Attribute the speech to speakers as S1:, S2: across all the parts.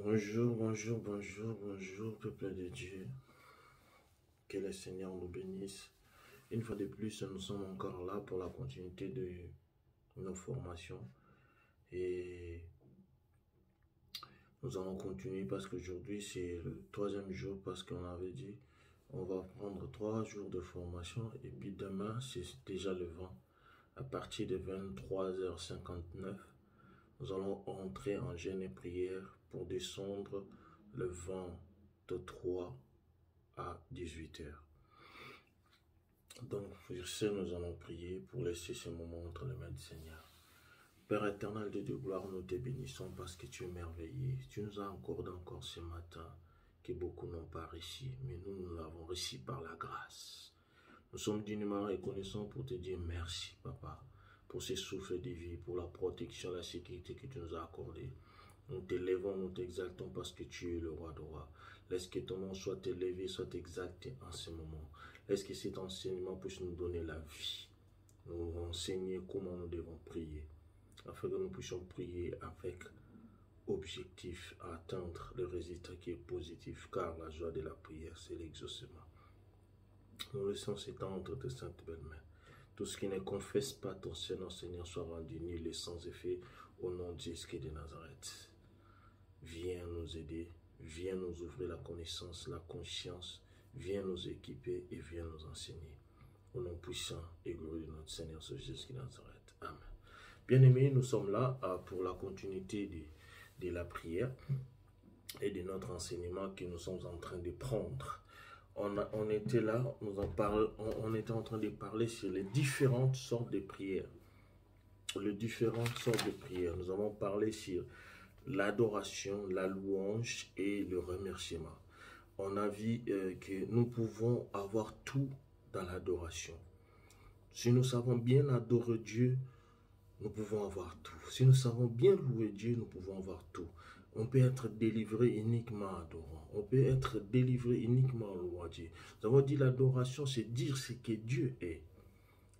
S1: Bonjour, bonjour, bonjour, bonjour, peuple de Dieu. Que le Seigneur nous bénisse. Une fois de plus, nous sommes encore là pour la continuité de nos formations. Et nous allons continuer parce qu'aujourd'hui, c'est le troisième jour, parce qu'on avait dit, on va prendre 3 jours de formation. Et puis demain, c'est déjà le vent. À partir de 23h59, nous allons entrer en jeûne et prière pour descendre le vent de 3 à 18h. Donc, sur ce, nous allons prier pour laisser ce moment entre les mains du Seigneur. Père éternel de Dieu, gloire, nous te bénissons parce que tu es merveilleux. Tu nous as accordé encore ce matin que beaucoup n'ont pas réussi, mais nous l'avons réussi par la grâce. Nous sommes dignement reconnaissants pour te dire merci, Papa, pour ce souffle de vie, pour la protection, la sécurité que tu nous as accordée. Nous t'élèvons, nous t'exaltons parce que tu es le roi de rois. Laisse que ton nom soit élevé, soit exalté en ce moment. Laisse que cet enseignement puisse nous donner la vie, nous enseigner comment nous devons prier, afin que nous puissions prier avec objectif à atteindre le résultat qui est positif, car la joie de la prière, c'est l'exaucement. Nous laissons s'étendre de saintes belles mains. Tout ce qui ne confesse pas ton Seigneur, Seigneur, soit rendu nul et sans effet au nom de Jésus de Nazareth. Viens nous aider, viens nous ouvrir la connaissance, la conscience, viens nous équiper et viens nous enseigner. Au nom puissant et glorieux de notre Seigneur Jésus de Nazareth. Amen. Bien-aimés, nous sommes là pour la continuité de la prière et de notre enseignement que nous sommes en train de prendre. On était là, on était en train de parler sur les différentes sortes de prières. Les différentes sortes de prières. Nous avons parlé sur l'adoration, la louange et le remerciement. On a vu que nous pouvons avoir tout dans l'adoration. Si nous savons bien adorer Dieu, nous pouvons avoir tout. Si nous savons bien louer Dieu, nous pouvons avoir tout. On peut être délivré uniquement en adorant. On peut être délivré uniquement en louant Dieu. Nous avons dit l'adoration, c'est dire ce que Dieu est.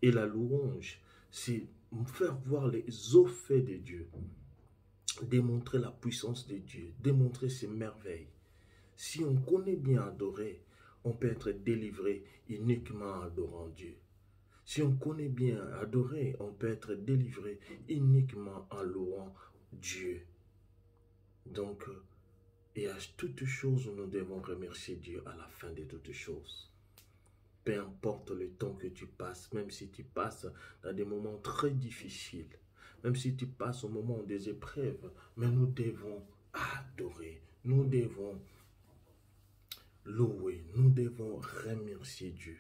S1: Et la louange, c'est faire voir les hauts faits de Dieu. Démontrer la puissance de Dieu. Démontrer ses merveilles. Si on connaît bien adorer, on peut être délivré uniquement en adorant Dieu. Si on connaît bien adorer, on peut être délivré uniquement en louant Dieu. Donc, et à toutes choses, nous devons remercier Dieu à la fin de toutes choses. Peu importe le temps que tu passes, même si tu passes dans des moments très difficiles, même si tu passes au moment des épreuves, mais nous devons adorer, nous devons louer, nous devons remercier Dieu.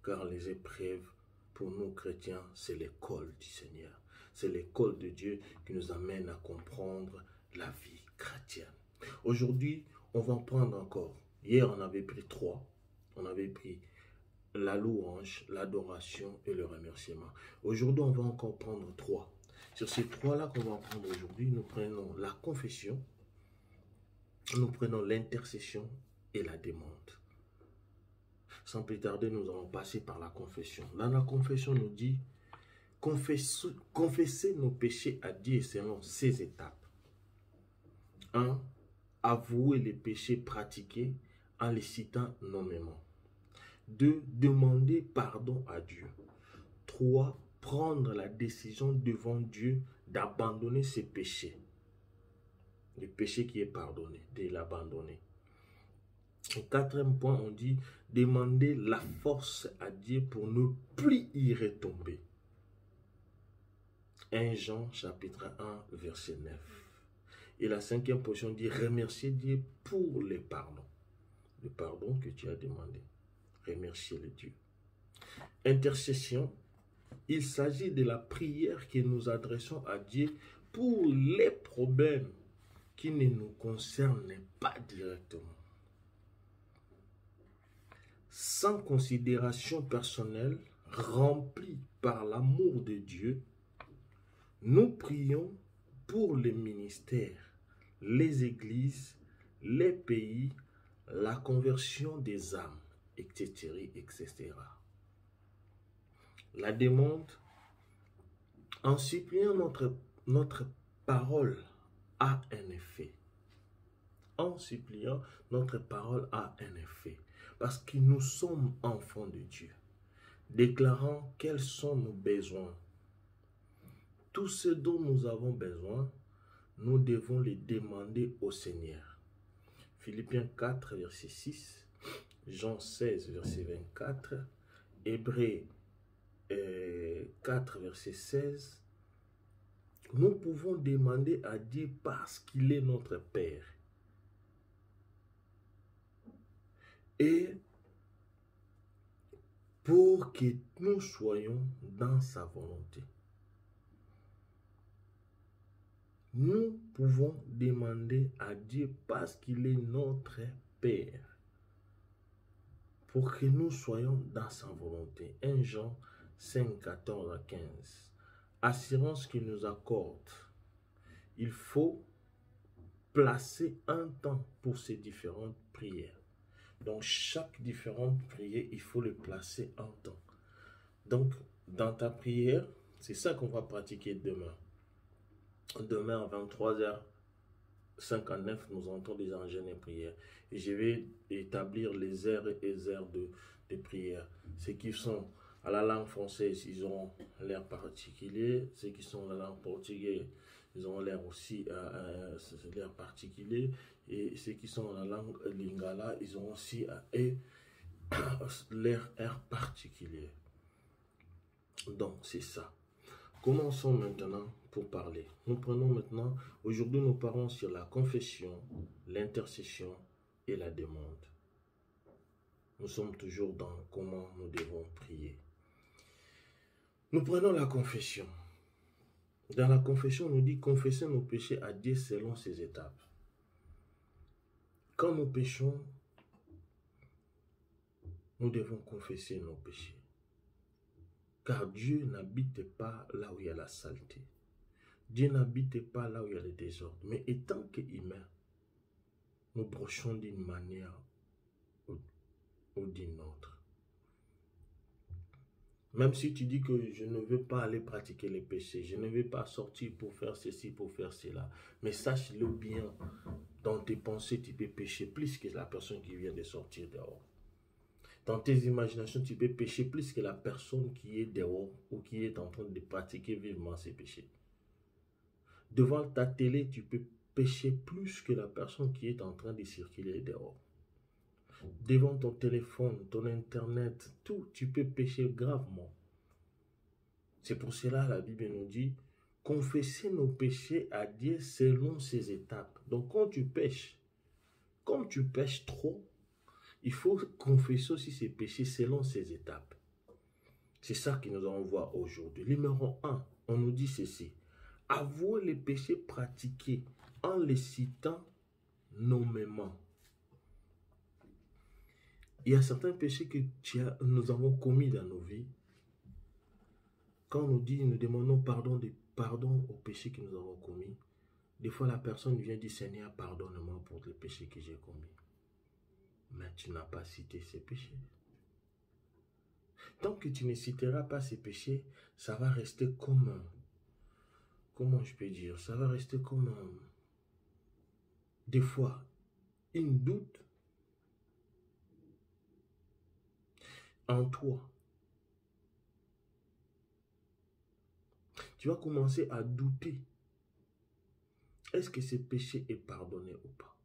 S1: Car les épreuves, pour nous chrétiens, c'est l'école du Seigneur. C'est l'école de Dieu qui nous amène à comprendre la vie chrétienne. Aujourd'hui, on va en prendre encore. Hier, on avait pris 3. On avait pris la louange, l'adoration et le remerciement. Aujourd'hui, on va encore prendre 3. Sur ces 3-là qu'on va prendre aujourd'hui, nous prenons la confession, nous prenons l'intercession et la demande. Sans plus tarder, nous allons passer par la confession. Dans la confession, nous dit confesser nos péchés à Dieu selon 6 étapes. 1. Avouer les péchés pratiqués en les citant nommément. 2. Demander pardon à Dieu. 3. Prendre la décision devant Dieu d'abandonner ses péchés. Le péché qui est pardonné, de l'abandonner. Au 4e point, on dit demander la force à Dieu pour ne plus y retomber. 1 Jean chapitre 1 verset 9. Et la 5e portion dit remercier Dieu pour le pardon. Le pardon que tu as demandé. Remercier le Dieu. Intercession. Il s'agit de la prière que nous adressons à Dieu pour les problèmes qui ne nous concernent pas directement. Sans considération personnelle, remplis par l'amour de Dieu, nous prions pour les ministères, les églises, les pays, la conversion des âmes, etc., etc. La demande, en suppliant notre parole, a un effet. en suppliant, notre parole a un effet. Parce que nous sommes enfants de Dieu, déclarant quels sont nos besoins. Tout ce dont nous avons besoin, nous devons les demander au Seigneur. Philippiens 4, verset 6, Jean 16, verset 24, Hébreux 4, verset 16. Nous pouvons demander à Dieu parce qu'il est notre Père. Et pour que nous soyons dans sa volonté. Nous pouvons demander à Dieu parce qu'il est notre Père. Pour que nous soyons dans sa volonté. 1 Jean 5, 14 à 15. Assurance qu'il nous accorde. Il faut placer un temps pour ces différentes prières. Donc, chaque différente prière, il faut le placer en temps. Donc, dans ta prière, c'est ça qu'on va pratiquer demain. Demain, à 23h59, nous entrons des enchaînes et prières. Et je vais établir les aires et les aires de prière. Ceux qui sont à la langue française, ils auront l'air particulier. Ceux qui sont à la langue portugaise, ils auront l'air aussi l'air particulier. Et ceux qui sont à la langue lingala, ils auront aussi l'air particulier. Donc, c'est ça. Commençons maintenant pour parler. Nous prenons maintenant, aujourd'hui nous parlons sur la confession, l'intercession et la demande. Nous sommes toujours dans comment nous devons prier. Nous prenons la confession. Dans la confession, on nous dit confesser nos péchés à Dieu selon ses étapes. Quand nous péchons, nous devons confesser nos péchés. Car Dieu n'habite pas là où il y a la saleté. Dieu n'habite pas là où il y a le désordre. Mais étant qu'humains, nous brochons d'une manière ou d'une autre. Même si tu dis que je ne veux pas aller pratiquer les péchés, je ne veux pas sortir pour faire ceci, pour faire cela. Mais sache-le bien, dans tes pensées, tu peux pécher plus que la personne qui vient de sortir dehors. Dans tes imaginations, tu peux pécher plus que la personne qui est dehors ou qui est en train de pratiquer vivement ses péchés. Devant ta télé, tu peux pécher plus que la personne qui est en train de circuler dehors. Devant ton téléphone, ton internet, tout, tu peux pécher gravement. C'est pour cela que la Bible nous dit, confesser nos péchés à Dieu selon ses étapes. Donc quand tu pêches, comme tu pêches trop, il faut confesser aussi ses péchés selon ses étapes. C'est ça que nous allons voir aujourd'hui. Numéro 1, on nous dit ceci. Avouer les péchés pratiqués en les citant nommément. Il y a certains péchés que nous avons commis dans nos vies. Quand on nous dit, nous demandons pardon aux péchés que nous avons commis. Des fois, la personne vient dire, Seigneur, pardonne-moi pour les péchés que j'ai commis. Mais tu n'as pas cité ces péchés. Tant que tu ne citeras pas ces péchés, ça va rester comme, comment je peux dire, ça va rester comme, des fois, une doute en toi. Tu vas commencer à douter. Est-ce que ce péché est pardonné ou pas?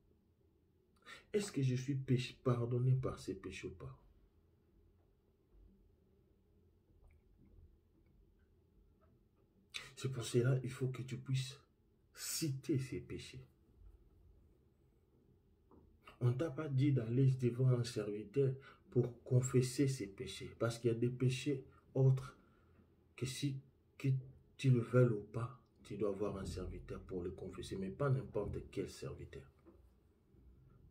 S1: Est-ce que je suis pardonné par ces péchés ou pas? C'est pour cela qu'il faut que tu puisses citer ces péchés. On ne t'a pas dit d'aller devant un serviteur pour confesser ses péchés. Parce qu'il y a des péchés autres que si tu le veux ou pas, tu dois avoir un serviteur pour le confesser. Mais pas n'importe quel serviteur.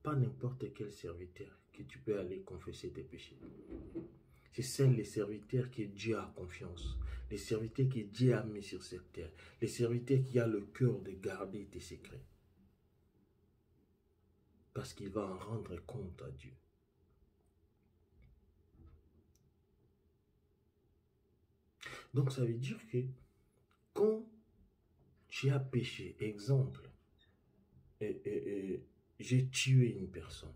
S1: Pas n'importe quel serviteur que tu peux aller confesser tes péchés. C'est les serviteurs que Dieu a confiance. Les serviteurs que Dieu a mis sur cette terre. Les serviteurs qui ont le cœur de garder tes secrets. Parce qu'il va en rendre compte à Dieu. Donc ça veut dire que quand tu as péché, exemple, j'ai tué une personne.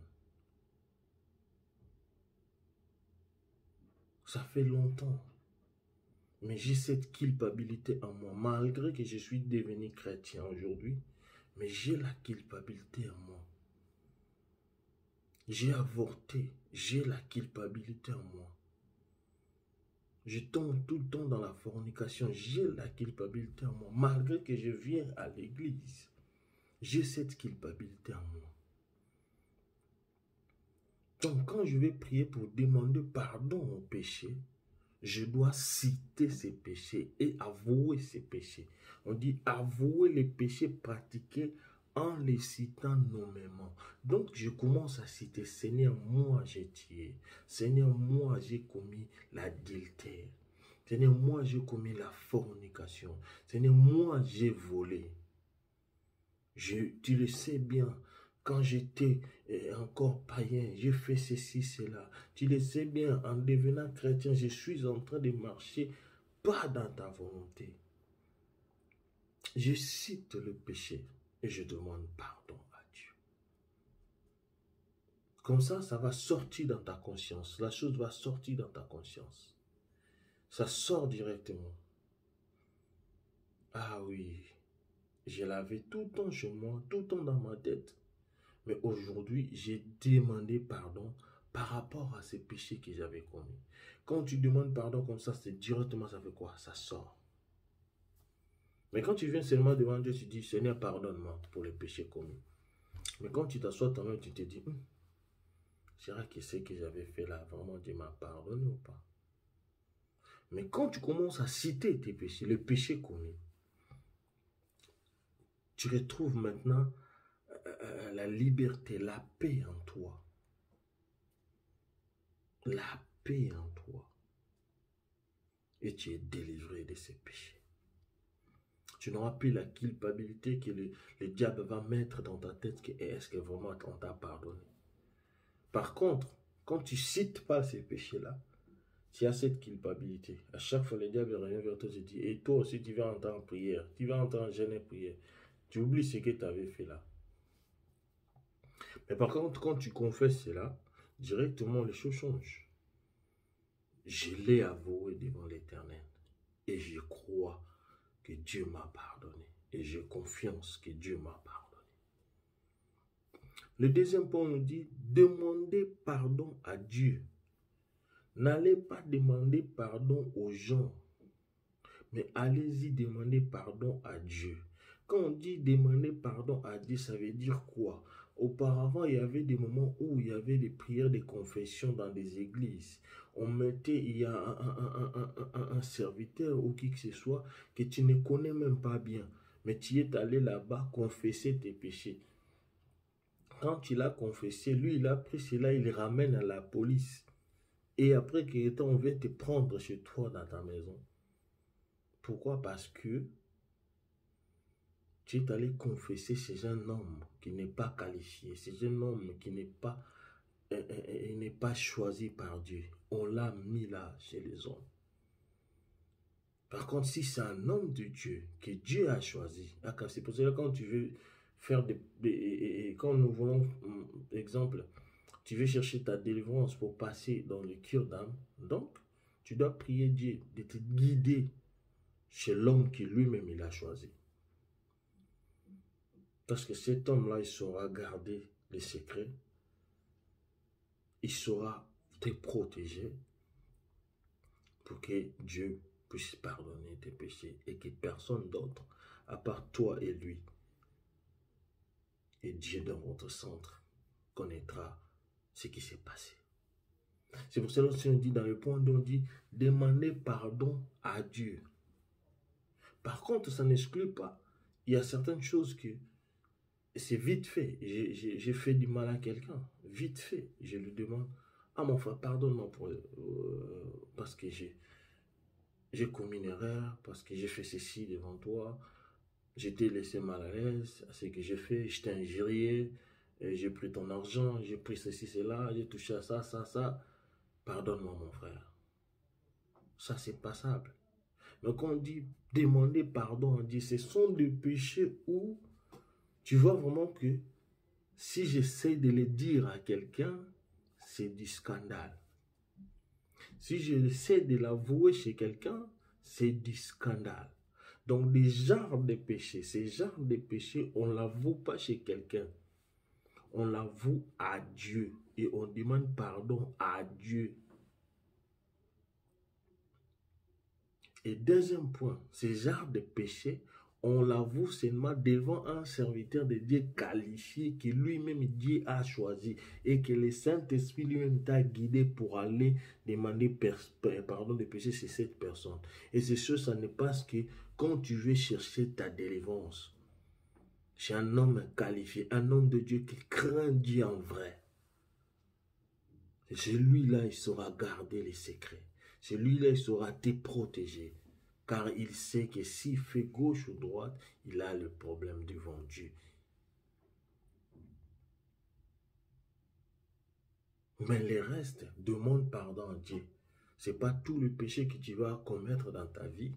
S1: Ça fait longtemps. Mais j'ai cette culpabilité en moi, malgré que je suis devenu chrétien aujourd'hui, mais j'ai la culpabilité en moi. J'ai avorté, j'ai la culpabilité en moi. Je tombe tout le temps dans la fornication, j'ai la culpabilité en moi, malgré que je viens à l'église. J'ai cette culpabilité en moi. Donc quand je vais prier pour demander pardon au péché, je dois citer ces péchés et avouer ces péchés. On dit avouer les péchés pratiqués en les citant nommément. Donc je commence à citer, Seigneur, moi j'ai tué. Seigneur, moi j'ai commis l'adultère. Seigneur, moi j'ai commis la fornication. Seigneur, moi j'ai volé. Tu le sais bien, quand j'étais encore païen, j'ai fait ceci, cela. Tu le sais bien, en devenant chrétien, je suis en train de marcher pas dans ta volonté. Je cite le péché et je demande pardon à Dieu. Comme ça va sortir dans ta conscience. La chose va sortir dans ta conscience. Ça sort directement. Ah oui, je l'avais tout le temps chez moi, tout le temps dans ma tête. Mais aujourd'hui, j'ai demandé pardon par rapport à ces péchés que j'avais commis. Quand tu demandes pardon comme ça, c'est directement, ça fait quoi? Ça sort. Mais quand tu viens seulement devant Dieu, tu dis, Seigneur, pardonne-moi pour les péchés commis. Mais quand tu t'assois toi-même, tu te dis, c'est que ce que j'avais fait là, vraiment Dieu m'a pardonné ou pas? Mais quand tu commences à citer tes péchés, les péchés commis, tu retrouves maintenant la liberté, la paix en toi. La paix en toi. Et tu es délivré de ces péchés. Tu n'auras plus la culpabilité que le diable va mettre dans ta tête que est-ce que vraiment on t'a pardonné. Par contre, quand tu ne cites pas ces péchés-là, tu as cette culpabilité. À chaque fois, le diable revient vers toi et te dit, et toi aussi tu vas entrer en prière, tu vas entrer en jeûne et prière. Tu oublies ce que tu avais fait là. Mais par contre, quand tu confesses cela, directement les choses changent. Je l'ai avoué devant l'Éternel et je crois que Dieu m'a pardonné et j'ai confiance que Dieu m'a pardonné. Le deuxième point nous dit, demandez pardon à Dieu. N'allez pas demander pardon aux gens, mais allez-y demander pardon à Dieu. Quand on dit demander pardon à Dieu, ça veut dire quoi? Auparavant, il y avait des moments où il y avait des prières de confession dans des églises. On mettait, il y a un serviteur ou qui que ce soit que tu ne connais même pas bien, mais tu es allé là-bas confesser tes péchés. Quand il a confessé, lui, il a pris cela, il le ramène à la police. Et après qu'il on vient te prendre chez toi dans ta maison. Pourquoi? Parce que tu es allé confesser chez un homme qui n'est pas qualifié, chez un homme qui n'est pas choisi par Dieu. On l'a mis là chez les hommes. Par contre, si c'est un homme de Dieu que Dieu a choisi, c'est pour cela que quand tu veux faire quand nous voulons, exemple, tu veux chercher ta délivrance pour passer dans le cure d'âme, donc tu dois prier Dieu de te guider chez l'homme qui lui-même il a choisi. Parce que cet homme-là, il saura garder les secrets, il saura te protéger pour que Dieu puisse pardonner tes péchés et que personne d'autre, à part toi et lui, et Dieu dans votre centre, connaîtra ce qui s'est passé. C'est pour cela qu'on dit dans le point où on dit demandez pardon à Dieu. Par contre, ça n'exclut pas. Il y a certaines choses que c'est vite fait. J'ai fait du mal à quelqu'un. Vite fait. Je lui demande, ah mon frère, pardonne-moi parce que j'ai commis une erreur, parce que j'ai fait ceci devant toi. Je t'ai laissé mal à l'aise à ce que j'ai fait. Je t'ai injurié. J'ai pris ton argent. J'ai pris ceci, cela. J'ai touché à ça, ça, ça. Pardonne-moi mon frère. Ça, c'est passable. Mais quand on dit demander pardon à Dieu, ce sont des péchés où tu vois vraiment que Si j'essaie de le dire à quelqu'un, c'est du scandale. Si j'essaie de l'avouer chez quelqu'un, c'est du scandale. Donc, des genres de péchés, ces genres de péchés, on ne l'avoue pas chez quelqu'un. On l'avoue à Dieu et on demande pardon à Dieu. Et deuxième point, ces genres de péchés, on l'avoue seulement devant un serviteur de Dieu qualifié que lui-même Dieu a choisi et que le Saint-Esprit lui-même t'a guidé pour aller demander pardon de péché chez cette personne. Et c'est sûr, ça n'est pas ce que quand tu veux chercher ta délivrance chez un homme qualifié, un homme de Dieu qui craint Dieu en vrai. Celui-là, il saura garder les secrets. Celui-là, il saura te protéger. Car il sait que s'il fait gauche ou droite, il a le problème devant Dieu. Mais le reste, demande pardon à Dieu. Ce n'est pas tout le péché que tu vas commettre dans ta vie.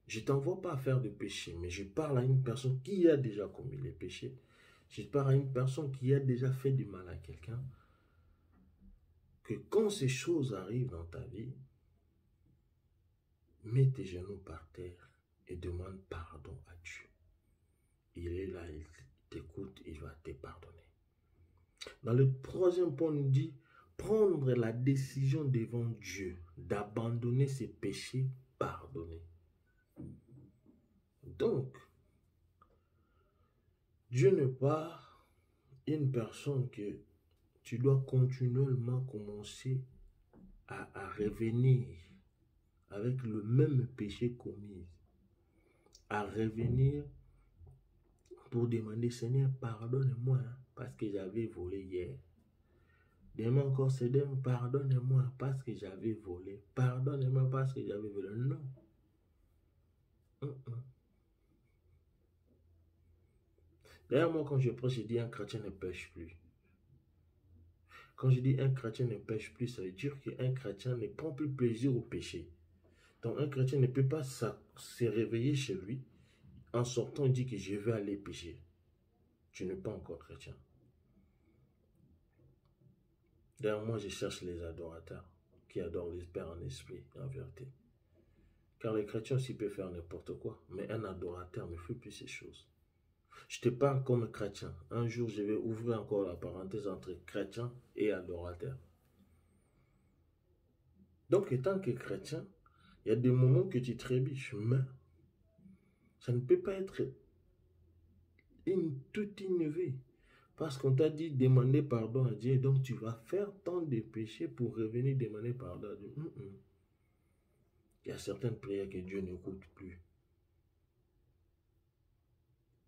S1: Je ne t'envoie pas à faire de péché, mais je parle à une personne qui a déjà commis les péchés. Je parle à une personne qui a déjà fait du mal à quelqu'un. Que quand ces choses arrivent dans ta vie, mets tes genoux par terre et demande pardon à Dieu. Il est là, il t'écoute, il va te pardonner. Dans le troisième point, on nous dit prendre la décision devant Dieu d'abandonner ses péchés pardonnés. Donc, Dieu n'est pas une personne que tu dois continuellement commencer à revenir avec le même péché commis, à revenir pour demander, Seigneur, pardonne-moi parce que j'avais volé hier. Demain encore, Seigneur, pardonne-moi parce que j'avais volé. Pardonne-moi parce que j'avais volé. Non. D'ailleurs, moi, quand je prêche, je dis un chrétien ne pêche plus. Quand je dis un chrétien ne pêche plus, ça veut dire qu'un chrétien ne prend plus plaisir au péché. Donc, un chrétien ne peut pas se réveiller chez lui. En sortant, il dit que je vais aller pécher. Tu n'es pas encore chrétien. D'ailleurs, moi, je cherche les adorateurs qui adorent les Pères en esprit, en vérité. Car les chrétiens aussi peuvent faire n'importe quoi. Mais un adorateur ne fait plus ces choses. Je te parle comme chrétien. Un jour, je vais ouvrir encore la parenthèse entre chrétien et adorateur. Donc, étant que chrétien, il y a des moments que tu trébuches, mais ça ne peut pas être toute une vie. Parce qu'on t'a dit demander pardon à Dieu, donc tu vas faire tant de péchés pour revenir demander pardon à Dieu. Il y a certaines prières que Dieu n'écoute plus.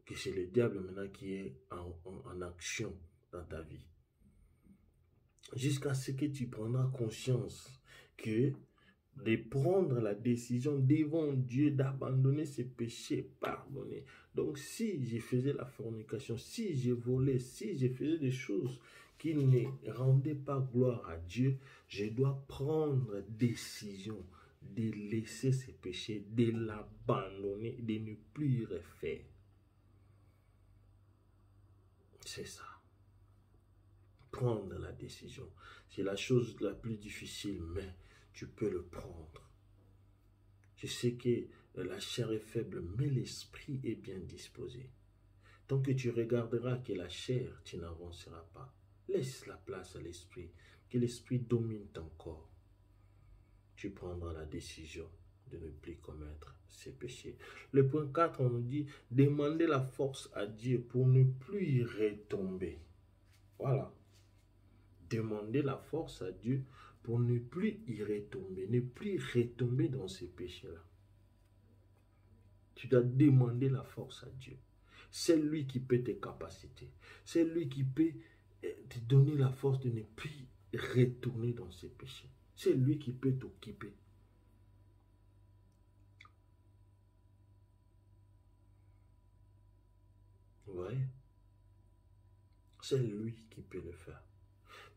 S1: Que c'est le diable maintenant qui est en action dans ta vie. Jusqu'à ce que tu prendras conscience que de prendre la décision devant Dieu d'abandonner ses péchés pardonnés. Donc si je faisais la fornication, si je volais, si je faisais des choses qui ne rendaient pas gloire à Dieu, je dois prendre décision de laisser ces péchés, de l'abandonner, de ne plus y refaire. C'est ça. Prendre la décision. C'est la chose la plus difficile, mais tu peux le prendre. Je sais que la chair est faible, mais l'esprit est bien disposé. Tant que tu regarderas que la chair, tu n'avanceras pas. Laisse la place à l'esprit, que l'esprit domine ton corps. Tu prendras la décision de ne plus commettre ces péchés. Le point 4, on nous dit, demander la force à Dieu pour ne plus y retomber. Voilà. Demander la force à Dieu pour ne plus y retomber, ne plus retomber dans ces péchés-là. Tu dois demander la force à Dieu. C'est lui qui peut tes capacités. C'est lui qui peut te donner la force de ne plus retourner dans ces péchés. C'est lui qui peut t'occuper. Vous voyez? C'est lui qui peut le faire.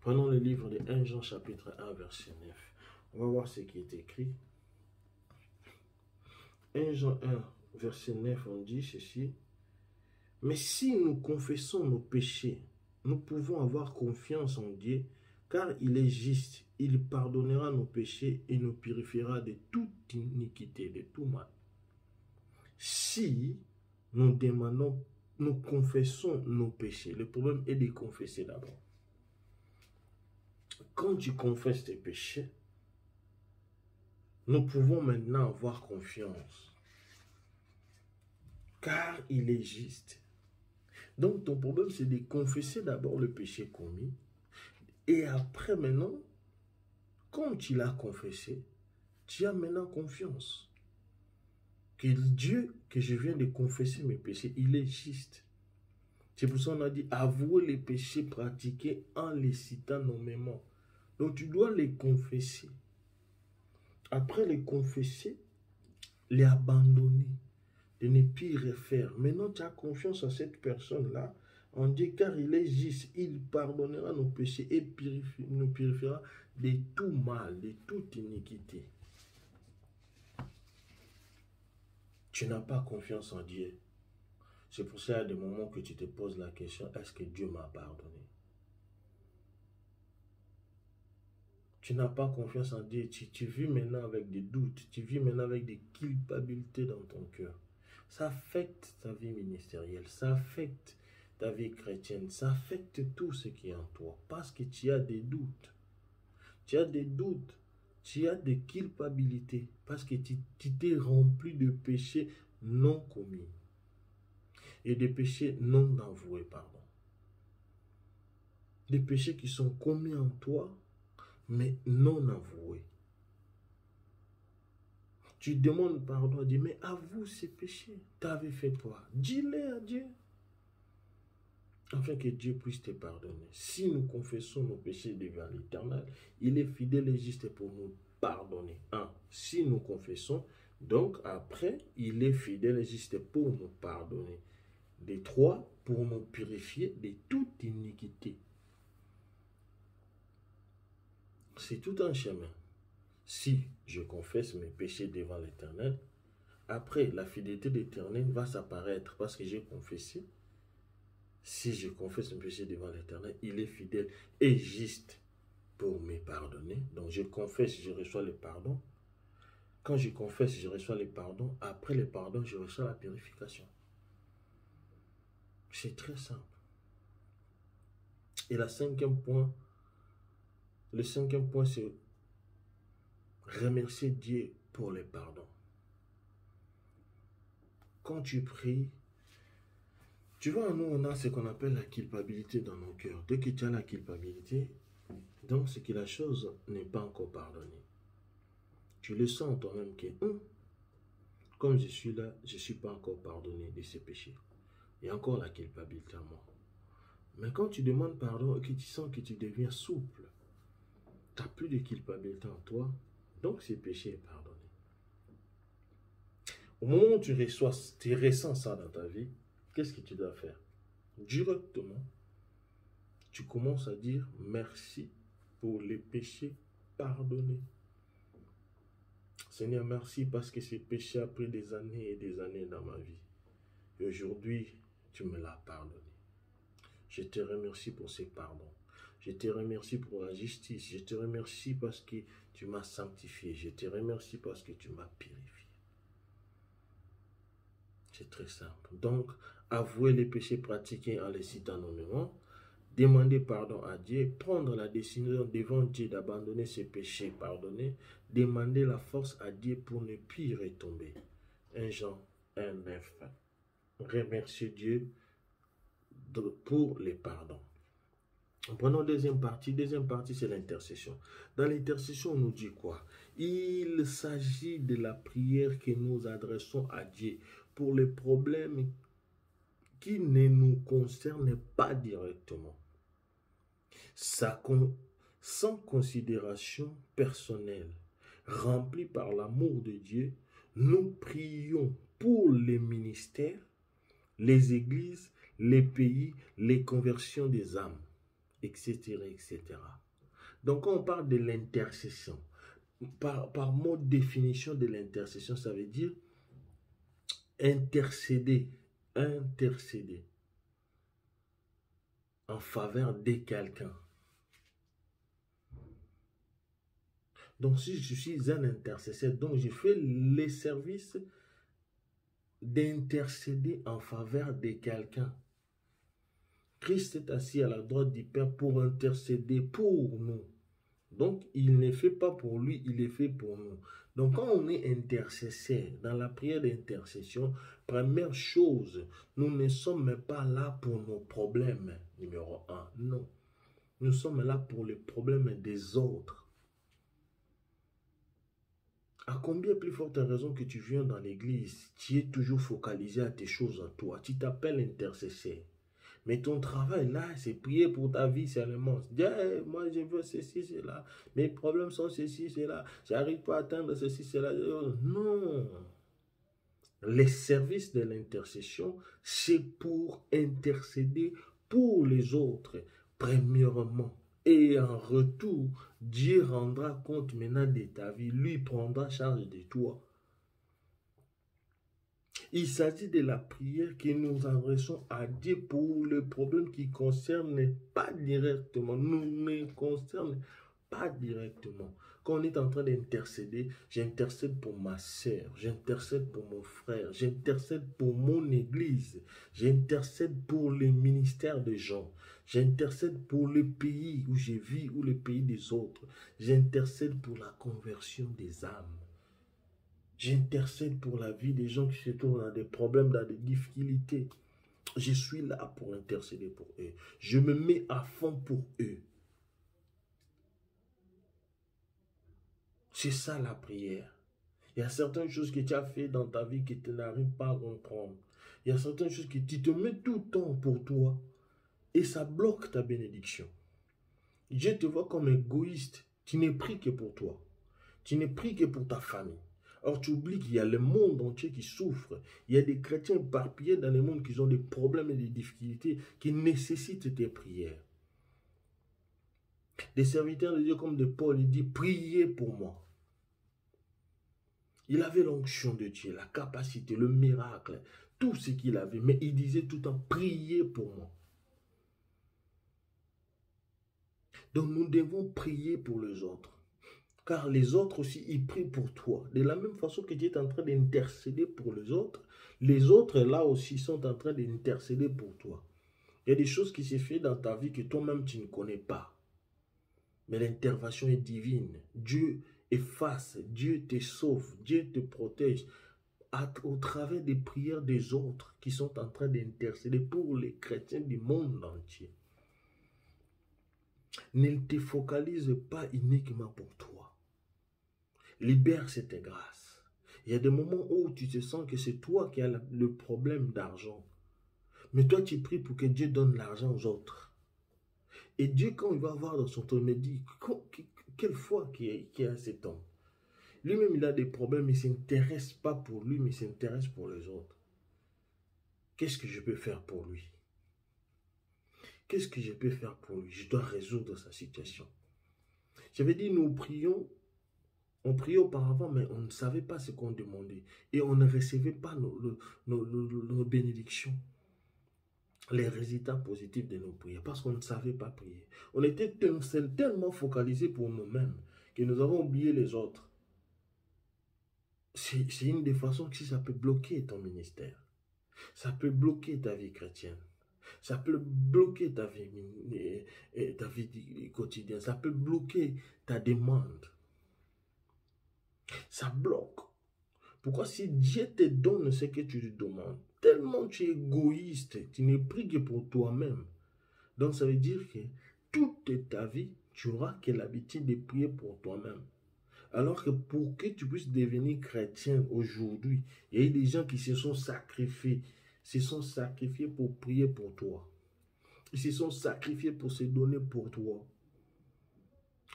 S1: Prenons le livre de 1 Jean chapitre 1 verset 9. On va voir ce qui est écrit. 1 Jean 1 verset 9, on dit ceci. Mais si nous confessons nos péchés, nous pouvons avoir confiance en Dieu, car il est juste. Il pardonnera nos péchés et nous purifiera de toute iniquité, de tout mal. Si nous demandons, nous confessons nos péchés, le problème est de confesser d'abord. Quand tu confesses tes péchés, nous pouvons maintenant avoir confiance, car il est juste. Donc ton problème, c'est de confesser d'abord le péché commis, et après maintenant, comme tu l'as confessé, tu as maintenant confiance que Dieu, que je viens de confesser mes péchés, il est juste. C'est pour ça qu'on a dit avouer les péchés pratiqués en les citant nommément. Donc tu dois les confesser. Après les confesser, les abandonner, de ne plus refaire. Maintenant tu as confiance en cette personne-là, en Dieu, car il est juste, il pardonnera nos péchés et nous purifiera de tout mal, de toute iniquité. Tu n'as pas confiance en Dieu. C'est pour ça qu'il y a des moments que tu te poses la question, est-ce que Dieu m'a pardonné? Tu n'as pas confiance en Dieu, tu vis maintenant avec des doutes, tu vis maintenant avec des culpabilités dans ton cœur. Ça affecte ta vie ministérielle, ça affecte ta vie chrétienne, ça affecte tout ce qui est en toi, parce que tu as des doutes. Tu as des doutes, tu as des culpabilités, parce que tu t'es rempli de péchés non commis et des péchés non avoués, pardon. Des péchés qui sont commis en toi, mais non avoués. Tu demandes pardon, dis, mais avoue ces péchés. Tu avais fait quoi? Dis-les à Dieu, afin que Dieu puisse te pardonner. Si nous confessons nos péchés devant l'Éternel, il est fidèle et juste pour nous pardonner. Si nous confessons, donc après, il est fidèle et juste pour nous pardonner. Des 3, pour nous purifier de toute iniquité. C'est tout un chemin. Si je confesse mes péchés devant l'Éternel, après la fidélité de l'Éternel va s'apparaître parce que j'ai confessé. Si je confesse mes péchés devant l'Éternel, il est fidèle et juste pour me pardonner. Donc je confesse, je reçois le pardon. Quand je confesse, je reçois le pardon. Après le pardon, je reçois la purification. C'est très simple. Et le cinquième point, c'est remercier Dieu pour le pardon. Quand tu pries, tu vois, nous, on a ce qu'on appelle la culpabilité dans nos cœurs. Dès que tu as la culpabilité, donc c'est que la chose n'est pas encore pardonnée. Tu le sens en toi-même que, comme je suis là, je ne suis pas encore pardonné de ces péchés. Il y a encore la culpabilité en moi. Mais quand tu demandes pardon et que tu sens que tu deviens souple, tu n'as plus de culpabilité en toi, donc ces péchés est pardonné. Au moment où tu ressens ça dans ta vie, qu'est-ce que tu dois faire? Directement, tu commences à dire merci pour les péchés pardonnés. Seigneur, merci parce que ces péchés ont pris des années et des années dans ma vie. Et aujourd'hui, tu me l'as pardonné. Je te remercie pour ces pardons. Je te remercie pour la justice. Je te remercie parce que tu m'as sanctifié. Je te remercie parce que tu m'as purifié. C'est très simple. Donc, avouer les péchés pratiqués en les citant nommément, demander pardon à Dieu, prendre la décision devant Dieu d'abandonner ses péchés pardonnés, demander la force à Dieu pour ne plus retomber. 1 Jean 1,9. Remercier Dieu pour les pardons. Prenons deuxième partie. Deuxième partie, c'est l'intercession. Dans l'intercession, on nous dit quoi? Il s'agit de la prière que nous adressons à Dieu pour les problèmes qui ne nous concernent pas directement. Sans considération personnelle, remplie par l'amour de Dieu, nous prions pour les ministères, les églises, les pays, les conversions des âmes, etc., etc. Donc, quand on parle de l'intercession, par mot de définition de l'intercession, ça veut dire intercéder. en faveur de quelqu'un. Donc, si je suis un intercesseur, donc je fais les services d'intercéder en faveur de quelqu'un. Christ est assis à la droite du Père pour intercéder pour nous. Donc, il ne fait pas pour lui, il est fait pour nous. Donc, quand on est intercesseur, dans la prière d'intercession, première chose, nous ne sommes pas là pour nos problèmes, numéro 1. Non. Nous sommes là pour les problèmes des autres. À combien plus forte raison que tu viens dans l'église, tu es toujours focalisé à tes choses à toi. Tu t'appelles intercesseur. Mais ton travail là, c'est prier pour ta vie seulement. Dis, hey, moi je veux ceci, cela. Mes problèmes sont ceci, cela. J'arrive pas à atteindre ceci, cela. Non. Les services de l'intercession, c'est pour intercéder pour les autres, premièrement. Et en retour, Dieu rendra compte maintenant de ta vie. Lui prendra charge de toi. Il s'agit de la prière que nous adressons à Dieu pour le problème qui concerne pas directement, nous ne concerne pas directement. Quand on est en train d'intercéder, j'intercède pour ma sœur, j'intercède pour mon frère, j'intercède pour mon église, j'intercède pour les ministères des gens, j'intercède pour le pays où je vis ou le pays des autres, j'intercède pour la conversion des âmes. J'intercède pour la vie des gens qui se trouvent dans des problèmes, dans des difficultés. Je suis là pour intercéder pour eux. Je me mets à fond pour eux. C'est ça la prière. Il y a certaines choses que tu as fait dans ta vie que tu n'arrives pas à comprendre. Il y a certaines choses que tu te mets tout le temps pour toi et ça bloque ta bénédiction. Dieu te voit comme égoïste. Tu n'es pris que pour toi. Tu n'es pris que pour ta famille. Or, tu oublies qu'il y a le monde entier qui souffre. Il y a des chrétiens éparpillés dans le monde qui ont des problèmes et des difficultés qui nécessitent tes prières. Des serviteurs de Dieu comme de Paul, il dit, priez pour moi. Il avait l'onction de Dieu, la capacité, le miracle, tout ce qu'il avait. Mais il disait tout le temps, priez pour moi. Donc, nous devons prier pour les autres. Car les autres aussi, ils prient pour toi. De la même façon que Dieu est en train d'intercéder pour les autres là aussi sont en train d'intercéder pour toi. Il y a des choses qui se font dans ta vie que toi-même tu ne connais pas. Mais l'intervention est divine. Dieu efface, Dieu te sauve, Dieu te protège au travers des prières des autres qui sont en train d'intercéder pour les chrétiens du monde entier. Ne te focalise pas uniquement pour toi. Libère cette grâce. Il y a des moments où tu te sens que c'est toi qui as le problème d'argent. Mais toi, tu pries pour que Dieu donne l'argent aux autres. Et Dieu, quand il va voir dans son trône, il dit, quelle foi qui a cet homme. Lui-même, il a des problèmes, il ne s'intéresse pas pour lui, mais il s'intéresse pour les autres. Qu'est-ce que je peux faire pour lui? Qu'est-ce que je peux faire pour lui? Je dois résoudre sa situation. J'avais dit, nous prions. On priait auparavant, mais on ne savait pas ce qu'on demandait. Et on ne recevait pas nos bénédictions. Les résultats positifs de nos prières. Parce qu'on ne savait pas prier. On était tellement focalisés pour nous-mêmes que nous avons oublié les autres. C'est une des façons que ça peut bloquer ton ministère. Ça peut bloquer ta vie chrétienne. Ça peut bloquer ta vie quotidienne. Ça peut bloquer ta demande. Ça bloque. Pourquoi si Dieu te donne ce que tu lui demandes, tellement tu es égoïste, tu n'es pris que pour toi-même. Donc ça veut dire que toute ta vie, tu n'auras que l'habitude de prier pour toi-même. Alors que pour que tu puisses devenir chrétien aujourd'hui, il y a eu des gens qui se sont sacrifiés pour prier pour toi. Ils se sont sacrifiés pour se donner pour toi.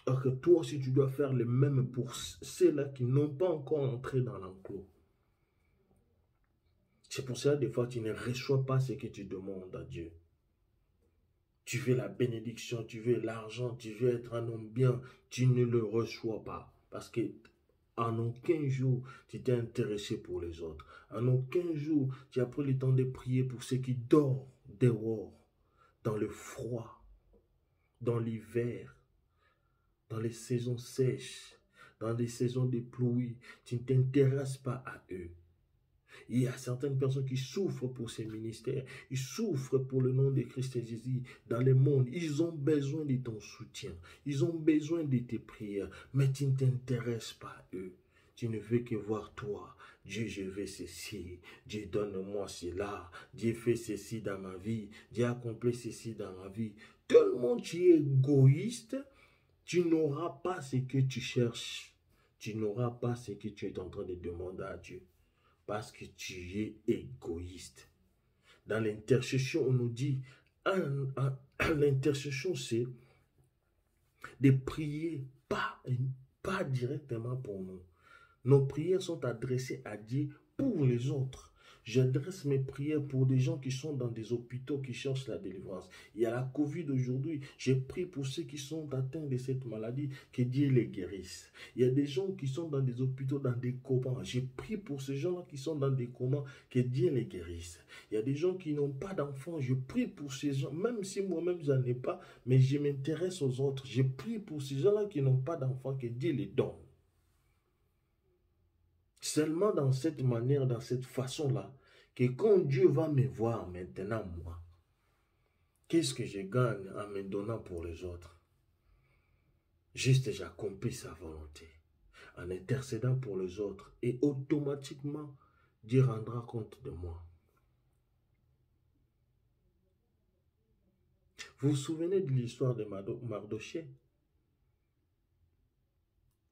S1: Alors que toi aussi, tu dois faire le même pour ceux-là qui n'ont pas encore entré dans l'enclos. C'est pour ça, des fois, tu ne reçois pas ce que tu demandes à Dieu. Tu veux la bénédiction, tu veux l'argent, tu veux être un homme bien, tu ne le reçois pas. Parce que en aucun jour, tu t'es intéressé pour les autres. En aucun jour, tu as pris le temps de prier pour ceux qui dorment dehors. dans le froid, dans l'hiver, dans les saisons sèches, dans les saisons de pluie. Tu ne t'intéresses pas à eux. Il y a certaines personnes qui souffrent pour ces ministères. Ils souffrent pour le nom de Christ Jésus dans le monde. Ils ont besoin de ton soutien. Ils ont besoin de tes prières. Mais tu ne t'intéresses pas à eux. Tu ne veux que voir toi. Dieu, je veux ceci. Dieu, donne-moi cela. Dieu fait ceci dans ma vie. Dieu accomplit ceci dans ma vie. Tellement tu es égoïste, tu n'auras pas ce que tu cherches. Tu n'auras pas ce que tu es en train de demander à Dieu. Parce que tu es égoïste. Dans l'intercession, on nous dit, l'intercession, c'est de prier pas directement pour nous. Nos prières sont adressées à Dieu pour les autres. J'adresse mes prières pour des gens qui sont dans des hôpitaux qui cherchent la délivrance. Il y a la Covid aujourd'hui. J'ai prié pour ceux qui sont atteints de cette maladie, que Dieu les guérisse. Il y a des gens qui sont dans des hôpitaux, dans des comas. J'ai prié pour ces gens-là qui sont dans des comas, que Dieu les guérisse. Il y a des gens qui n'ont pas d'enfants. Je prie pour ces gens, même si moi-même je n'en ai pas, mais je m'intéresse aux autres. Je prie pour ces gens-là qui n'ont pas d'enfants, que Dieu les donne. Seulement dans cette manière, dans cette façon-là, que quand Dieu va me voir maintenant, moi, qu'est-ce que je gagne en me donnant pour les autres? Juste j'accomplis sa volonté, en intercédant pour les autres, et automatiquement, Dieu rendra compte de moi. Vous vous souvenez de l'histoire de Mardochée?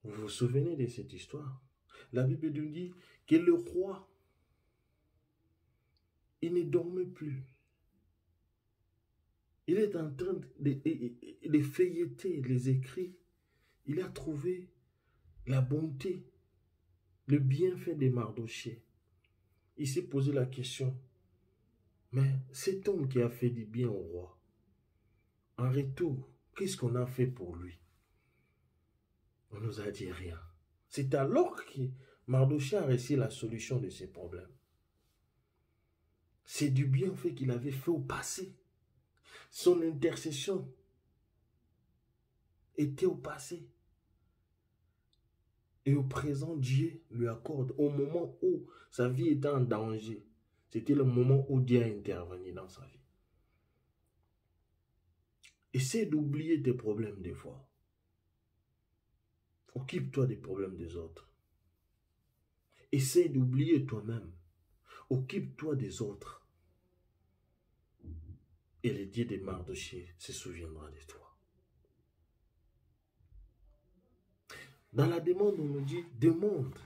S1: Vous vous souvenez de cette histoire? La Bible nous dit que le roi, il ne dormait plus. Il est en train de feuilleter les écrits. Il a trouvé la bonté, le bienfait de Mardochée. Il s'est posé la question, mais cet homme qui a fait du bien au roi, en retour, qu'est-ce qu'on a fait pour lui? On nous a dit rien. C'est alors que Mardochée a reçu la solution de ses problèmes. C'est du bienfait qu'il avait fait au passé. Son intercession était au passé. Et au présent, Dieu lui accorde, au moment où sa vie était en danger, c'était le moment où Dieu a intervenu dans sa vie. Essaie d'oublier tes problèmes des fois. Occupe-toi des problèmes des autres. Essaie d'oublier toi-même. Occupe-toi des autres. Et le Dieu de Mardochée se souviendra de toi. Dans la demande, on nous dit, demande.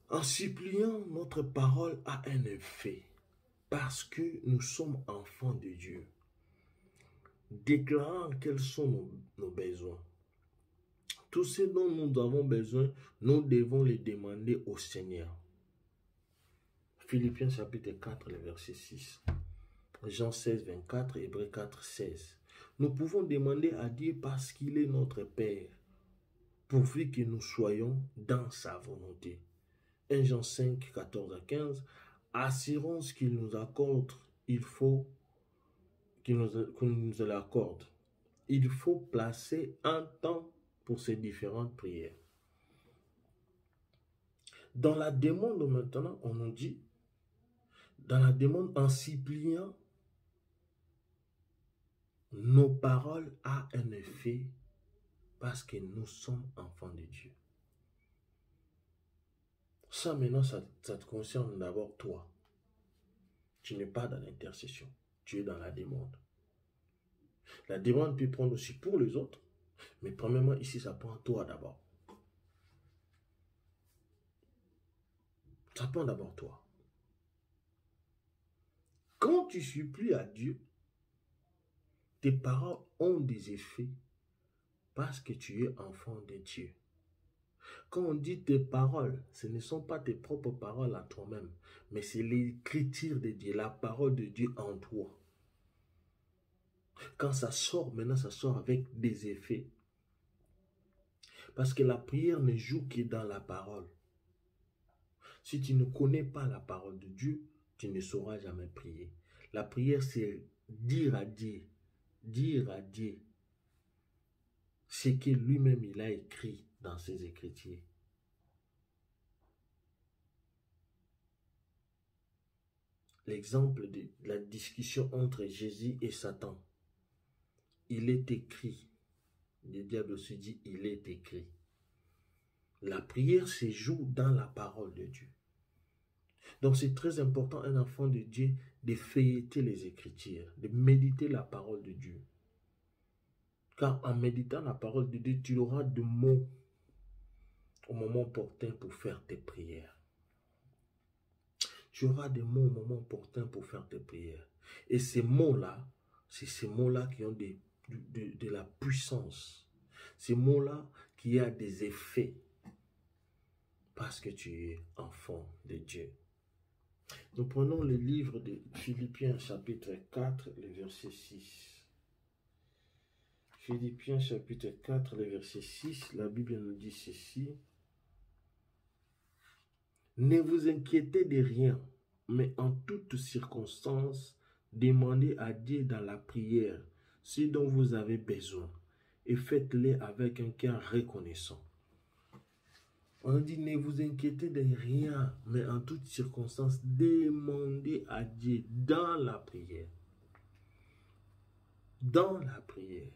S1: En suppliant, notre parole a un effet. Parce que nous sommes enfants de Dieu. Déclarant quels sont nos besoins. Tout ce dont nous avons besoin, nous devons les demander au Seigneur. Philippiens chapitre 4, le verset 6. Jean 16, 24, Hébreux 4, 16. Nous pouvons demander à Dieu parce qu'il est notre Père, pourvu que nous soyons dans sa volonté. 1 Jean 5, 14 à 15. Assurance qu'il nous accorde, il faut qu'il nous l'accorde. Il faut placer un temps pour ces différentes prières. Dans la demande maintenant, on nous dit, dans la demande en suppliant, nos paroles ont un effet parce que nous sommes enfants de Dieu. Ça maintenant, ça te concerne d'abord toi. Tu n'es pas dans l'intercession, tu es dans la demande. La demande peut prendre aussi pour les autres, mais premièrement ici, ça prend toi d'abord. Ça prend d'abord toi. Quand tu supplies à Dieu, tes paroles ont des effets parce que tu es enfant de Dieu. Quand on dit tes paroles, ce ne sont pas tes propres paroles à toi-même, mais c'est l'écriture de Dieu, la parole de Dieu en toi. Quand ça sort, maintenant ça sort avec des effets. Parce que la prière ne joue que dans la parole. Si tu ne connais pas la parole de Dieu, tu ne sauras jamais prier. La prière, c'est dire à Dieu ce que lui-même il a écrit dans ses Écritures. L'exemple de la discussion entre Jésus et Satan. Il est écrit. Le diable se dit, il est écrit. La prière se joue dans la parole de Dieu. Donc c'est très important, un enfant de Dieu, de feuilleter les Écritures, de méditer la parole de Dieu. Car en méditant la parole de Dieu, tu auras de mots au moment opportun pour faire tes prières. Tu auras des mots au moment opportun pour faire tes prières. Et ces mots-là, c'est ces mots-là qui ont de la puissance. Ces mots-là qui ont des effets. Parce que tu es enfant de Dieu. Nous prenons le livre de Philippiens chapitre 4, le verset 6. Philippiens chapitre 4, le verset 6, la Bible nous dit ceci. Ne vous inquiétez de rien, mais en toutes circonstances, demandez à Dieu dans la prière ce dont vous avez besoin et faites-le avec un cœur reconnaissant. On dit ne vous inquiétez de rien, mais en toutes circonstances, demandez à Dieu dans la prière. Dans la prière.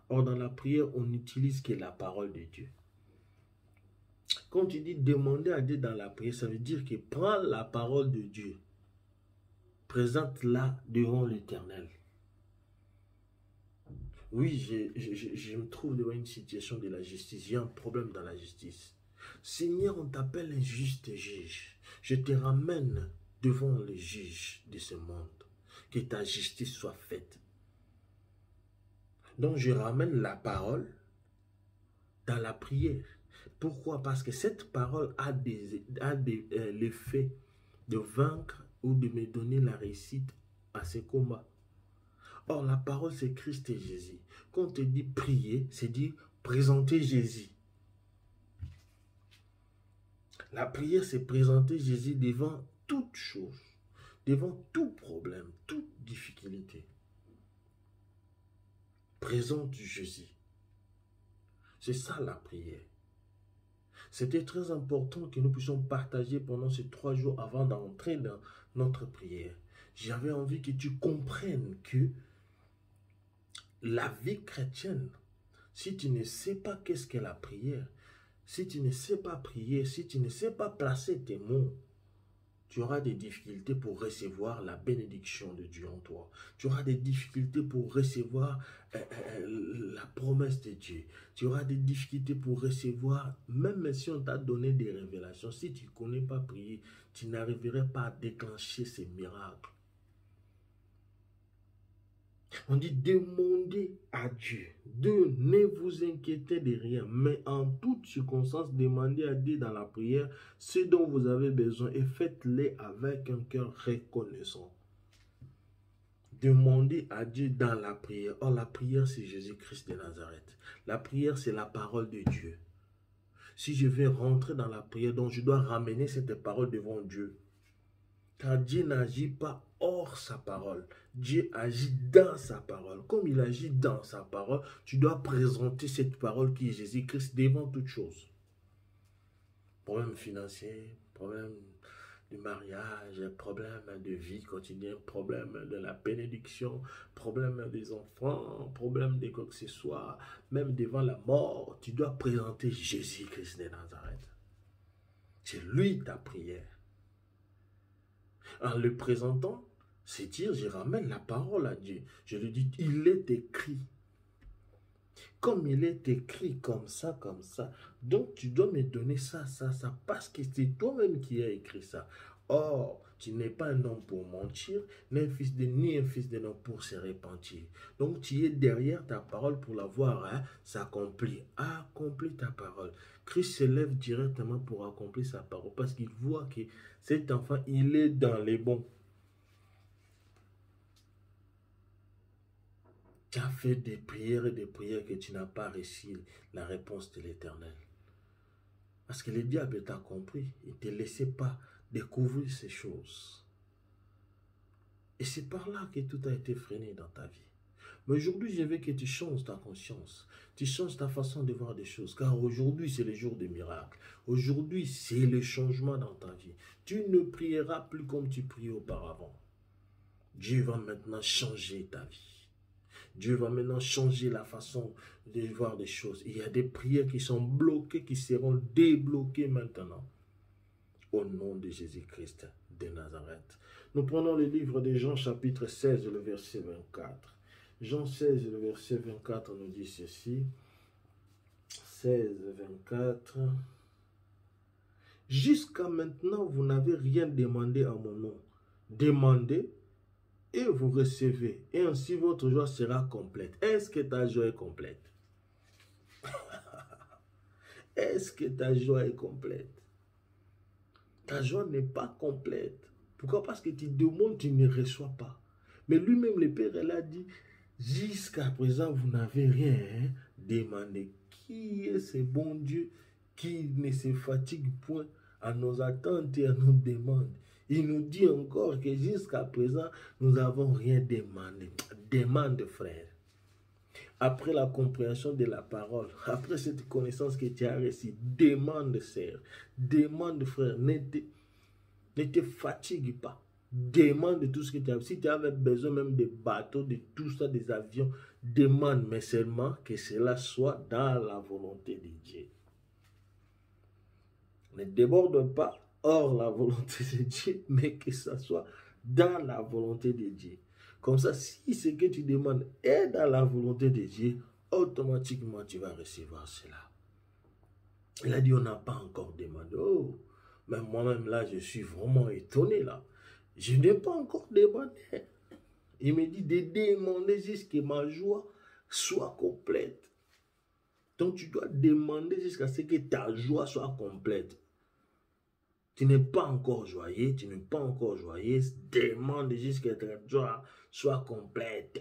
S1: Or, dans la prière, on n'utilise que la parole de Dieu. Quand tu dis demander à Dieu dans la prière, ça veut dire que prends la parole de Dieu, présente-la devant l'Éternel. Oui, je me trouve devant une situation de la justice, j'ai un problème dans la justice. Seigneur, on t'appelle un juste juge. Je te ramène devant le juge de ce monde, que ta justice soit faite. Donc je ramène la parole dans la prière. Pourquoi? Parce que cette parole a l'effet de vaincre ou de me donner la réussite à ce combat. Or, la parole, c'est Christ et Jésus. Quand on te dit prier, c'est dire présenter Jésus. La prière, c'est présenter Jésus devant toute chose, devant tout problème, toute difficulté. Présente Jésus. C'est ça la prière. C'était très important que nous puissions partager pendant ces 3 jours avant d'entrer dans notre prière. J'avais envie que tu comprennes que la vie chrétienne, si tu ne sais pas qu'est-ce qu'est la prière, si tu ne sais pas prier, si tu ne sais pas placer tes mots, tu auras des difficultés pour recevoir la bénédiction de Dieu en toi. Tu auras des difficultés pour recevoir la promesse de Dieu. Tu auras des difficultés pour recevoir, même si on t'a donné des révélations, si tu ne connais pas prier, tu n'arriverais pas à déclencher ces miracles. On dit demandez à Dieu. Ne vous inquiétez de rien, mais en toutes circonstances, demandez à Dieu dans la prière ce dont vous avez besoin et faites-le avec un cœur reconnaissant. Demandez à Dieu dans la prière. Or, la prière, c'est Jésus-Christ de Nazareth. La prière, c'est la parole de Dieu. Si je vais rentrer dans la prière, donc je dois ramener cette parole devant Dieu. Car Dieu n'agit pas hors sa parole. Dieu agit dans sa parole. Comme il agit dans sa parole, tu dois présenter cette parole qui est Jésus-Christ devant toute chose. Problème financier, problème de mariage, problème de vie quotidienne, problème de la bénédiction, problème des enfants, problème de quoi que ce soit, même devant la mort, tu dois présenter Jésus-Christ de Nazareth. C'est lui ta prière. En le présentant, c'est dire, je ramène la parole à Dieu. Je lui dis, il est écrit. Comme il est écrit, comme ça. Donc, tu dois me donner ça, parce que c'est toi-même qui as écrit ça. Or, tu n'es pas un homme pour mentir, ni un fils d'un homme pour se repentir. Donc, tu es derrière ta parole pour la voir s'accomplir. Accomplis ta parole. Christ se lève directement pour accomplir sa parole parce qu'il voit que cet enfant, il est dans les bons. Tu as fait des prières et des prières que tu n'as pas reçu la réponse de l'Éternel. Parce que le diable t'a compris. Il ne te laissait pas découvrir ces choses. Et c'est par là que tout a été freiné dans ta vie. Mais aujourd'hui, je veux que tu changes ta conscience. Tu changes ta façon de voir des choses. Car aujourd'hui, c'est le jour des miracles. Aujourd'hui, c'est le changement dans ta vie. Tu ne prieras plus comme tu priais auparavant. Dieu va maintenant changer ta vie. Dieu va maintenant changer la façon de voir des choses. Il y a des prières qui sont bloquées, qui seront débloquées maintenant. Au nom de Jésus-Christ de Nazareth. Nous prenons le livre de Jean chapitre 16, le verset 24. Jean 16, le verset 24 nous dit ceci. 16, 24. Jusqu'à maintenant, vous n'avez rien demandé à mon nom. Demandez et vous recevez. Et ainsi votre joie sera complète. Est-ce que ta joie est complète? Est-ce que ta joie est complète? Ta joie n'est pas complète. Pourquoi? Parce que tu demandes, tu ne reçois pas. Mais lui-même, le Père, elle a dit, jusqu'à présent, vous n'avez rien demandé. Qui est ce bon Dieu qui ne se fatigue point à nos attentes et à nos demandes? Il nous dit encore que jusqu'à présent, nous n'avons rien demandé. Demande, frère. Après la compréhension de la parole, après cette connaissance que tu as reçue, demande, sœur, demande, frère, ne te fatigue pas. Demande tout ce que tu as. Si tu avais besoin même de bateaux, de tout ça, des avions, demande, mais seulement que cela soit dans la volonté de Dieu. Ne déborde pas hors la volonté de Dieu, mais que ça soit dans la volonté de Dieu. Comme ça, si ce que tu demandes est dans la volonté de Dieu, automatiquement tu vas recevoir cela. Il a dit, on n'a pas encore demandé. Oh, mais moi-même là, je suis vraiment étonné là. Je n'ai pas encore demandé. Il me dit de demander jusqu'à que ma joie soit complète. Donc tu dois demander jusqu'à ce que ta joie soit complète. Tu n'es pas encore joyeux, tu n'es pas encore joyeuse. Demande jusqu'à ce que ta joie soit complète.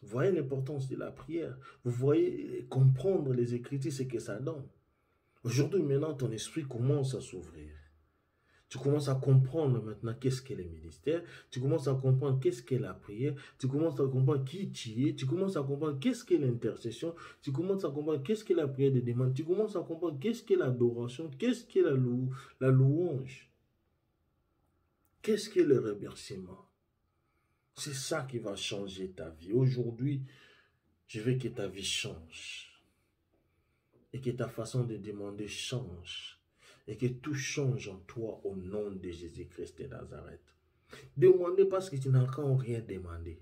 S1: Vous voyez l'importance de la prière. Vous voyez comprendre les Écritures, ce que ça donne. Aujourd'hui, maintenant, ton esprit commence à s'ouvrir. Tu commences à comprendre maintenant qu'est-ce qu'est le ministère. Tu commences à comprendre qu'est-ce qu'est la prière. Tu commences à comprendre qui tu es. Tu commences à comprendre qu'est-ce qu'est l'intercession. Tu commences à comprendre qu'est-ce qu'est la prière de demande. Tu commences à comprendre qu'est-ce qu'est l'adoration. Qu'est-ce qu'est la louange. Qu'est-ce qu'est le remerciement. C'est ça qui va changer ta vie. Aujourd'hui, je veux que ta vie change. Et que ta façon de demander change. Et que tout change en toi au nom de Jésus-Christ de Nazareth. Demandez parce que tu n'as encore rien demandé.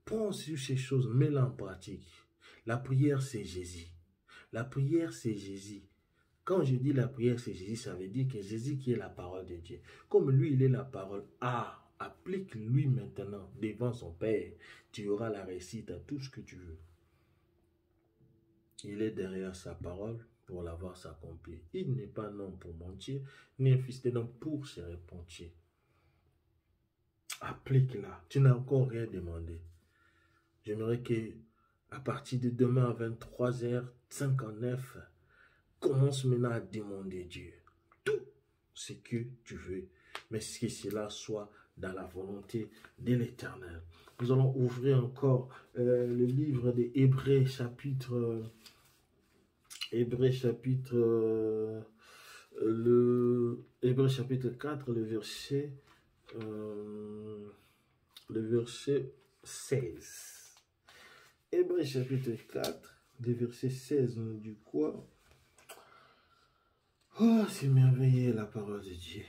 S1: Pense sur ces choses, mets-les en pratique. La prière, c'est Jésus. La prière, c'est Jésus. Quand je dis la prière, c'est Jésus, ça veut dire que Jésus qui est la parole de Dieu. Comme lui, il est la parole. Applique-lui maintenant devant son Père. Tu auras la réussite à tout ce que tu veux. Il est derrière sa parole pour l'avoir s'accomplir. Il n'est pas un homme pour mentir, ni un fils d'homme pour se repentir. Applique-la. Tu n'as encore rien demandé. J'aimerais que, à partir de demain à 23h59, commence maintenant à demander Dieu tout ce que tu veux, mais que cela soit dans la volonté de l'Éternel. Nous allons ouvrir encore le livre des Hébreux chapitre 4, le verset 16. Hébreux chapitre 4, le verset 16, nous dit quoi? Oh, c'est merveilleux la parole de Dieu.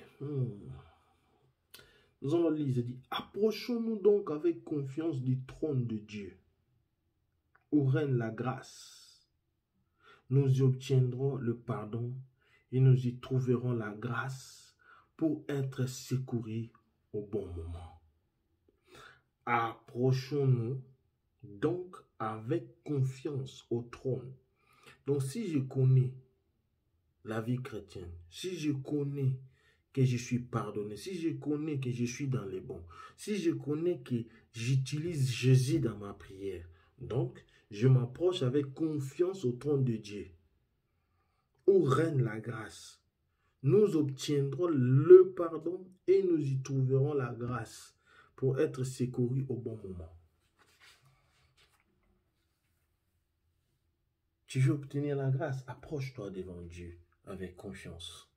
S1: Nous allons lire, il dit, approchons-nous donc avec confiance du trône de Dieu, où règne la grâce. Nous y obtiendrons le pardon et nous y trouverons la grâce pour être secourus au bon moment. Approchons-nous donc avec confiance au trône. Donc si je connais la vie chrétienne, si je connais que je suis pardonné, si je connais que je suis dans les bons, si je connais que j'utilise Jésus dans ma prière, donc je m'approche avec confiance au trône de Dieu, où règne la grâce. nous obtiendrons le pardon et nous y trouverons la grâce pour être secourus au bon moment. Tu veux obtenir la grâce? Approche-toi devant Dieu avec confiance.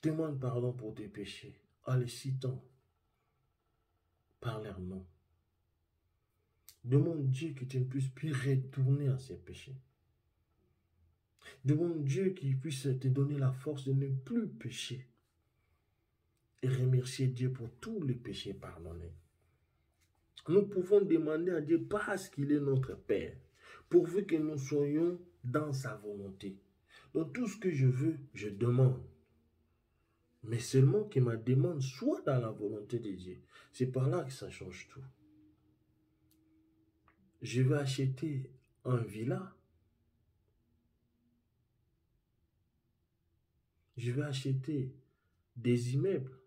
S1: Demande pardon pour tes péchés en les citant par leur nom. Demande Dieu que tu ne puisses plus retourner à ces péchés. Demande Dieu qu'il puisse te donner la force de ne plus pécher. Et remercier Dieu pour tous les péchés pardonnés. Nous pouvons demander à Dieu parce qu'il est notre Père, pourvu que nous soyons dans sa volonté. Donc tout ce que je veux, je demande. Mais seulement que ma demande soit dans la volonté de Dieu. C'est par là que ça change tout. Je vais acheter un villa. Je vais acheter des immeubles.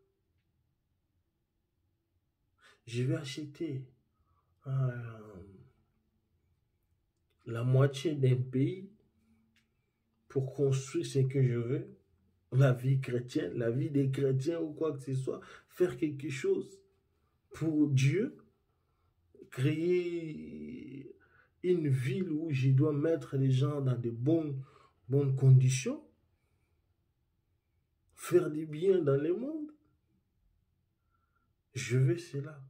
S1: Je vais acheter la moitié d'un pays pour construire ce que je veux. La vie chrétienne, la vie des chrétiens ou quoi que ce soit. Faire quelque chose pour Dieu. Créer une ville où je dois mettre les gens dans de bonnes conditions. Faire du bien dans le monde. Je veux cela.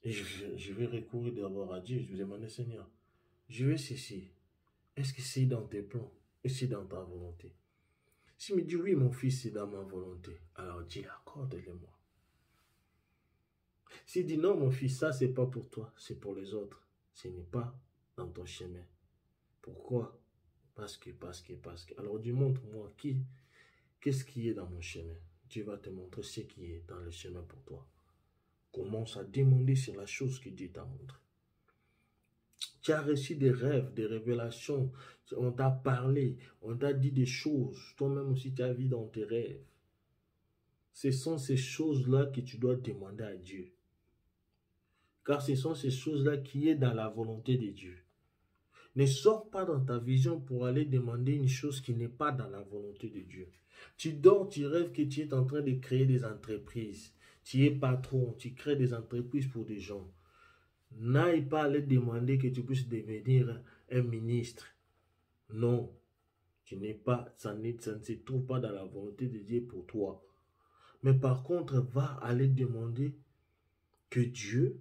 S1: Et je vais recourir d'abord à Dieu. Je vais demander, Seigneur, je veux ceci. Est-ce que c'est dans tes plans? Et c'est dans ta volonté? S'il me dit oui, mon fils, c'est dans ma volonté, alors Dieu, accorde-le-moi. S'il dit non, mon fils, ça, c'est pas pour toi, c'est pour les autres. Ce n'est pas dans ton chemin. Pourquoi? Parce que. Alors, Dieu, montre-moi qu'est-ce qui est dans mon chemin. Dieu va te montrer ce qui est dans le chemin pour toi. Commence à demander sur la chose que Dieu t'a montrée. Tu as reçu des rêves, des révélations. On t'a parlé, on t'a dit des choses. Toi-même aussi, tu as vu dans tes rêves. Ce sont ces choses-là que tu dois demander à Dieu. Car ce sont ces choses-là qui sont dans la volonté de Dieu. Ne sors pas dans ta vision pour aller demander une chose qui n'est pas dans la volonté de Dieu. Tu dors, tu rêves que tu es en train de créer des entreprises. Tu es patron, tu crées des entreprises pour des gens. N'aille pas aller demander que tu puisses devenir un ministre. Non, ça ne se trouve pas dans la volonté de Dieu pour toi. Mais par contre, va aller demander que Dieu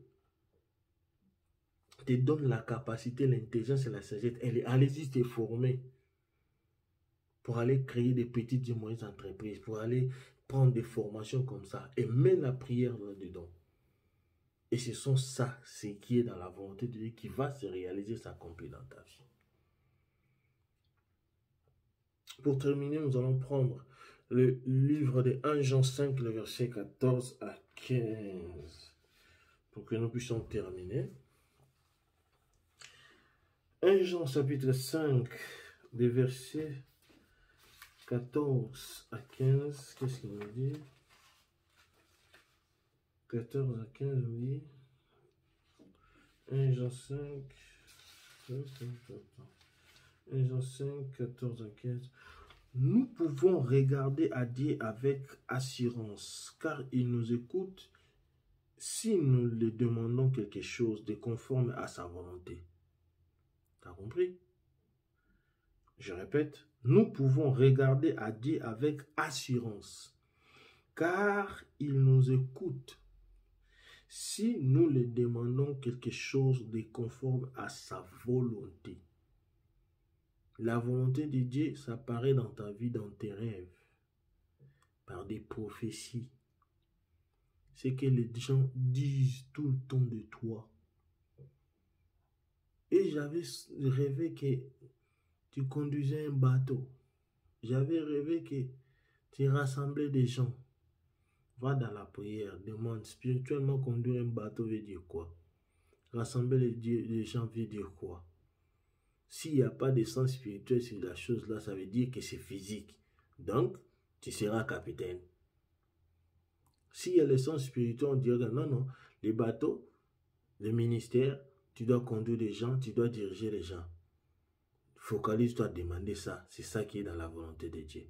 S1: te donne la capacité, l'intelligence et la sagesse. Allez-y te former pour aller créer des petites et moyennes entreprises, pour aller prendre des formations comme ça et mettre la prière là-dedans. Et ce sont ça, ce qui est dans la volonté de Dieu qui va se réaliser, s'accomplir dans ta vie. Pour terminer, nous allons prendre le livre de 1 Jean 5, le verset 14 à 15, pour que nous puissions terminer. 1 Jean chapitre 5, des versets 14 à 15, qu'est-ce qu'il nous dit? 14 à 15, nous dit 1 Jean 5, 1 Jean 5, 14 à 15. Nous pouvons regarder à Dieu avec assurance, car il nous écoute si nous lui demandons quelque chose de conforme à sa volonté. T'as compris? Je répète, nous pouvons regarder à Dieu avec assurance, car il nous écoute si nous lui demandons quelque chose de conforme à sa volonté. La volonté de Dieu s'apparaît dans ta vie, dans tes rêves, par des prophéties. C'est que les gens disent tout le temps de toi. Et j'avais rêvé que tu conduisais un bateau. J'avais rêvé que tu rassemblais des gens. Va dans la prière, demande spirituellement conduire un bateau veut dire quoi? Rassembler les gens veut dire quoi? S'il n'y a pas de sens spirituel sur la chose-là, ça veut dire que c'est physique. Donc, tu seras capitaine. S'il y a le sens spirituel, on dirait non, les bateaux, le ministère, tu dois conduire les gens, tu dois diriger les gens. Focalise-toi à demander ça. C'est ça qui est dans la volonté de Dieu.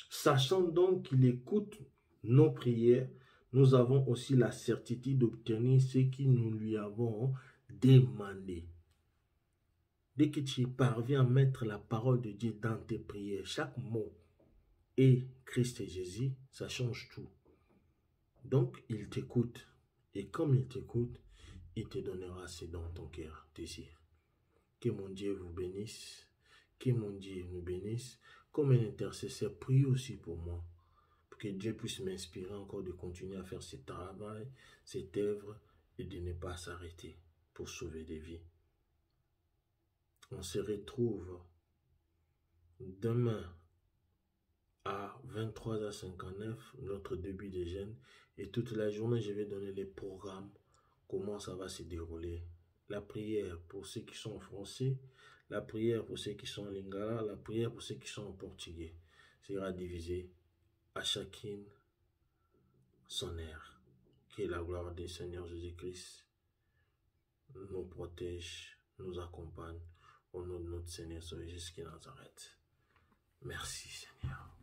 S1: Sachant donc qu'il écoute nos prières, nous avons aussi la certitude d'obtenir ce que nous lui avons demandé. Dès que tu parviens à mettre la parole de Dieu dans tes prières, chaque mot est Christ et Jésus, ça change tout. Donc, il t'écoute. Et comme il t'écoute, il te donnera ce dont ton cœur désire. Que mon Dieu vous bénisse. Que mon Dieu nous bénisse. Comme un intercesseur, prie aussi pour moi. Pour que Dieu puisse m'inspirer encore de continuer à faire ce travail, cette œuvre, et de ne pas s'arrêter pour sauver des vies. On se retrouve demain à 23h59, notre début de jeûne. Et toute la journée, je vais donner les programmes, comment ça va se dérouler. La prière pour ceux qui sont en français, la prière pour ceux qui sont en lingala, la prière pour ceux qui sont en portugais. Sera divisé à chacune son aire. Que la gloire du Seigneur Jésus-Christ nous protège, nous accompagne au nom de notre Seigneur Jésus-Christ Nazareth. Merci Seigneur.